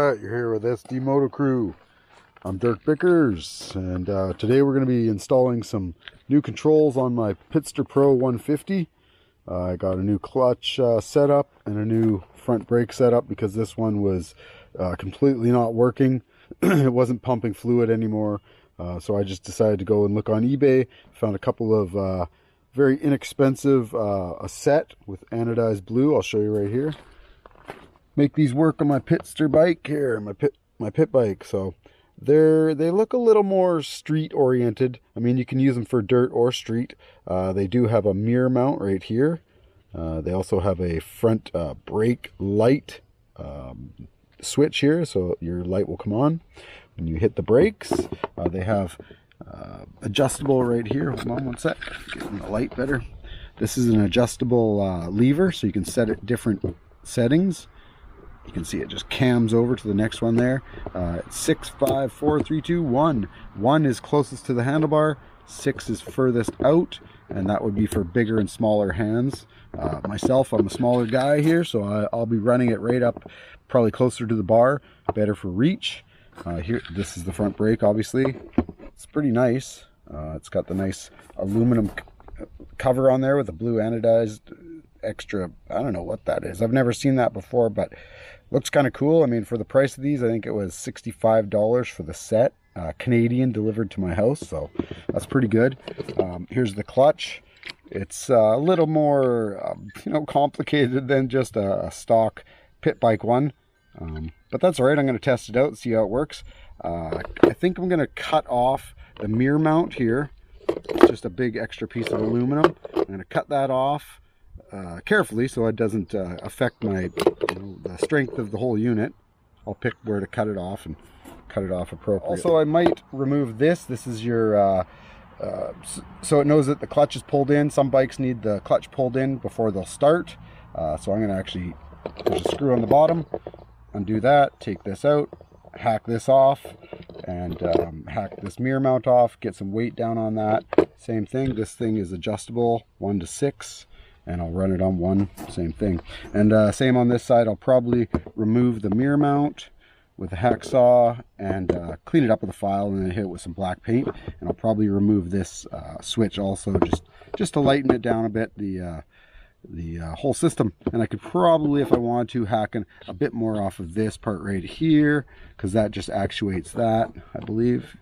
at? You're here with SD Moto Crew. I'm Dirk Bickers, and today we're going to be installing some new controls on my Pitster Pro 150. I got a new clutch setup and a new front brake setup because this one was completely not working. It wasn't pumping fluid anymore, so I just decided to go and look on eBay. Found a couple of very inexpensive a set with anodized blue. I'll show you right here. Make these work on my Pitster bike here, my pit bike. So they look a little more street oriented. I mean, you can use them for dirt or street. They do have a mirror mount right here. They also have a front brake light switch here, so your light will come on when you hit the brakes. They have adjustable right here. Hold on one sec, getting the light better. This is an adjustable lever, so you can set it different settings. You can see it just cams over to the next one there. It's 6, 5, 4, 3, 2, 1. 1 is closest to the handlebar, 6 is furthest out, and that would be for bigger and smaller hands. Myself, I'm a smaller guy here, so I'll be running it right up, probably closer to the bar, better for reach. Here, this is the front brake, obviously. It's pretty nice. It's got the nice aluminum cover on there with the blue anodized extra. I don't know what that is. I've never seen that before, but looks kind of cool. I mean, for the price of these, I think it was $65 for the set, Canadian, delivered to my house, so that's pretty good. Here's the clutch. It's a little more complicated than just a stock pit bike one, but that's all right. I'm going to test it out and see how it works. I think I'm going to cut off the mirror mount here. It's just a big extra piece of aluminum. I'm going to cut that off carefully so it doesn't affect my the strength of the whole unit. I'll pick where to cut it off and cut it off appropriately. Also, I might remove this. This is your so it knows that the clutch is pulled in. Some bikes need the clutch pulled in before they'll start, so I'm going to actually, there's a screw on the bottom, undo that, take this out, hack this off, and hack this mirror mount off, get some weight down on that. Same thing, this thing is adjustable 1 to 6, and I'll run it on 1, same thing. And same on this side. I'll probably remove the mirror mount with a hacksaw and clean it up with a file, and then hit it with some black paint. And I'll probably remove this switch also, just to lighten it down a bit, the whole system. And I could probably, if I wanted to, hack a bit more off of this part right here, because that just actuates that, I believe.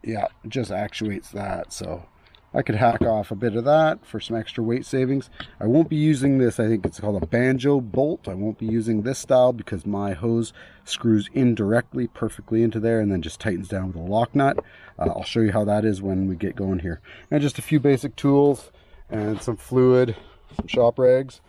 Yeah, it just actuates that, so I could hack off a bit of that for some extra weight savings. I won't be using this, I think it's called a banjo bolt. I won't be using this style because my hose screws in directly, perfectly into there, and then just tightens down with a lock nut. I'll show you how that is when we get going here. And just a few basic tools and some fluid, some shop rags.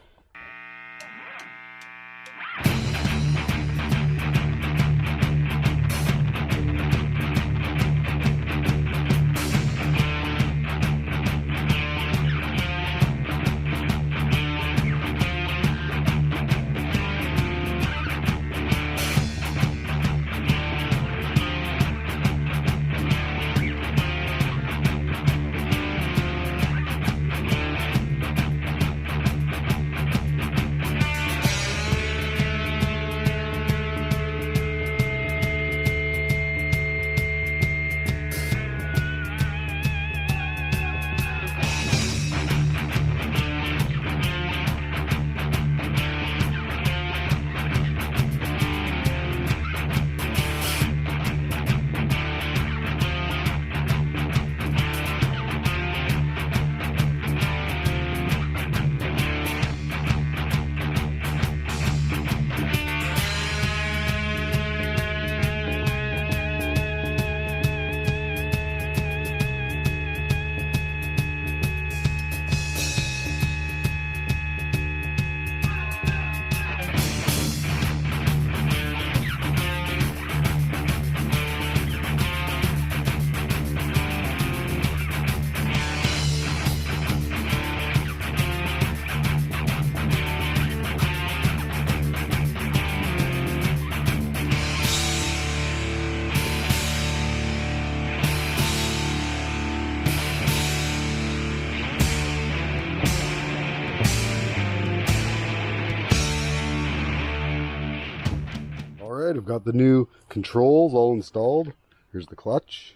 Alright, I've got the new controls all installed. Here's the clutch.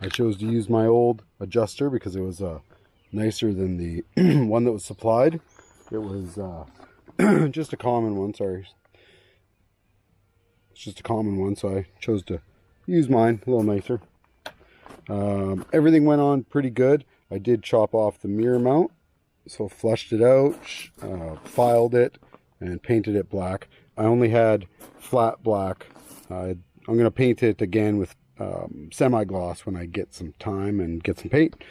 I chose to use my old adjuster because it was nicer than the one that was supplied. It was just a common one, sorry. It's just a common one, so I chose to use mine, a little nicer. Everything went on pretty good. I did chop off the mirror mount, so flushed it out, filed it, and painted it black. I only had flat black. I'm going to paint it again with semi-gloss when I get some time and get some paint.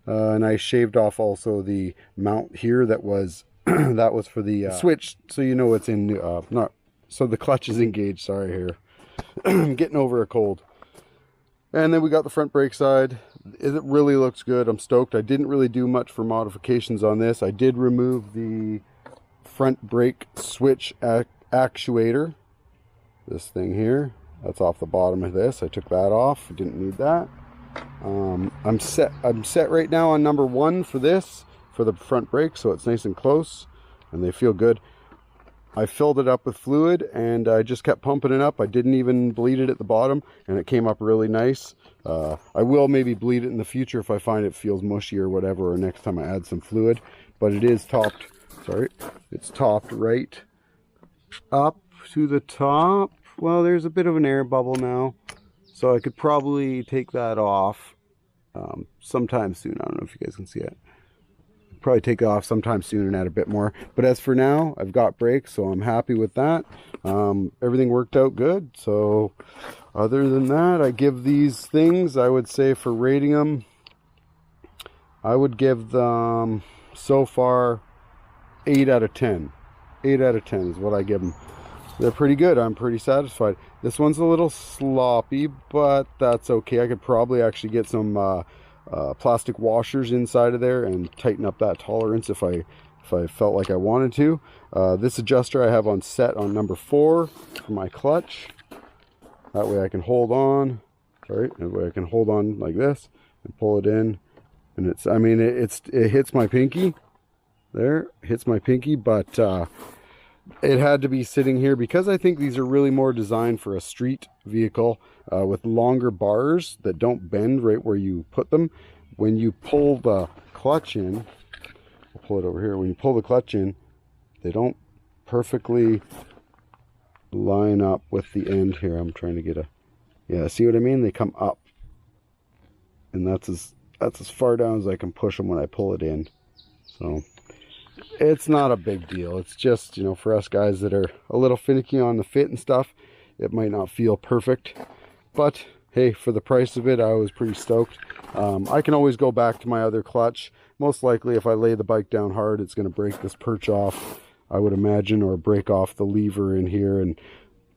And I shaved off also the mount here that was that was for the switch, so you know it's in so the clutch is engaged. Sorry here. I'm getting over a cold. And then we got the front brake side. It really looks good. I'm stoked. I didn't really do much for modifications on this. I did remove the front brake switch actuator. This thing here, that's off the bottom of this. I took that off. I didn't need that. I'm set right now on number 1 for this, for the front brake, so it's nice and close and they feel good. I filled it up with fluid and I just kept pumping it up. I didn't even bleed it at the bottom and it came up really nice. I will maybe bleed it in the future if I find it feels mushy or whatever, or next time I add some fluid. But it is topped, sorry, it's topped right up to the top. Well, there's a bit of an air bubble now, so I could probably take that off sometime soon. I don't know if you guys can see it. Probably take it off sometime soon and add a bit more. But as for now, I've got brakes, so I'm happy with that. Everything worked out good. So other than that, I give these things, I would say for rating them, I would give them so far 8 out of 10. 8 out of 10 is what I give them. They're pretty good. I'm pretty satisfied. This one's a little sloppy, but that's okay. I could probably actually get some plastic washers inside of there and tighten up that tolerance if I felt like I wanted to. This adjuster I have on set on number 4 for my clutch. That way I can hold on. Sorry, that way I can hold on like this and pull it in. And it's, I mean, it hits my pinky. There, hits my pinky, but it had to be sitting here because I think these are really more designed for a street vehicle with longer bars that don't bend right where you put them. When you pull the clutch in, I'll pull it over here. When you pull the clutch in, they don't perfectly line up with the end here. I'm trying to get a, yeah, see what I mean? They come up, and that's as far down as I can push them when I pull it in. So it's not a big deal. It's just, you know, for us guys that are a little finicky on the fit and stuff, it might not feel perfect. But hey, for the price of it, I was pretty stoked. I can always go back to my other clutch. Most likely, if I lay the bike down hard, it's going to break this perch off, I would imagine, or break off the lever in here. And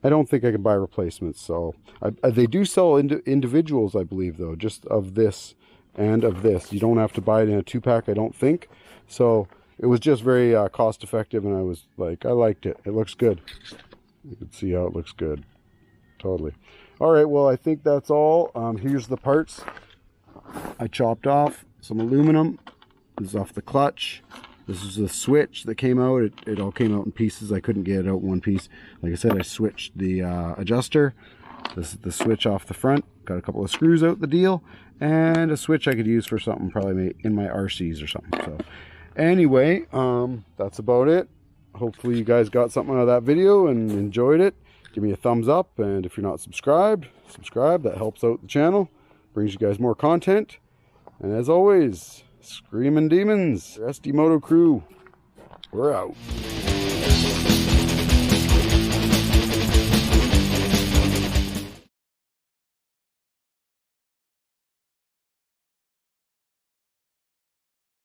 I don't think I can buy replacements. So they do sell individuals, I believe, though, just of this and of this. You don't have to buy it in a 2-pack, I don't think. So it was just very cost effective, and I was like, I liked it. It looks good. You can see how it looks good. Totally. All right, well, I think that's all. Here's the parts. I chopped off some aluminum. This is off the clutch. This is the switch that came out. It all came out in pieces. I couldn't get it out in one piece. Like I said, I switched the adjuster. This is the switch off the front. Got a couple of screws out the deal. And a switch I could use for something probably in my RCs or something. So anyway, that's about it. Hopefully you guys got something out of that video and enjoyed it. Give me a thumbs up, and if you're not subscribed, subscribe. That helps out the channel, brings you guys more content. And as always, screaming demons, SD Moto Crew, we're out.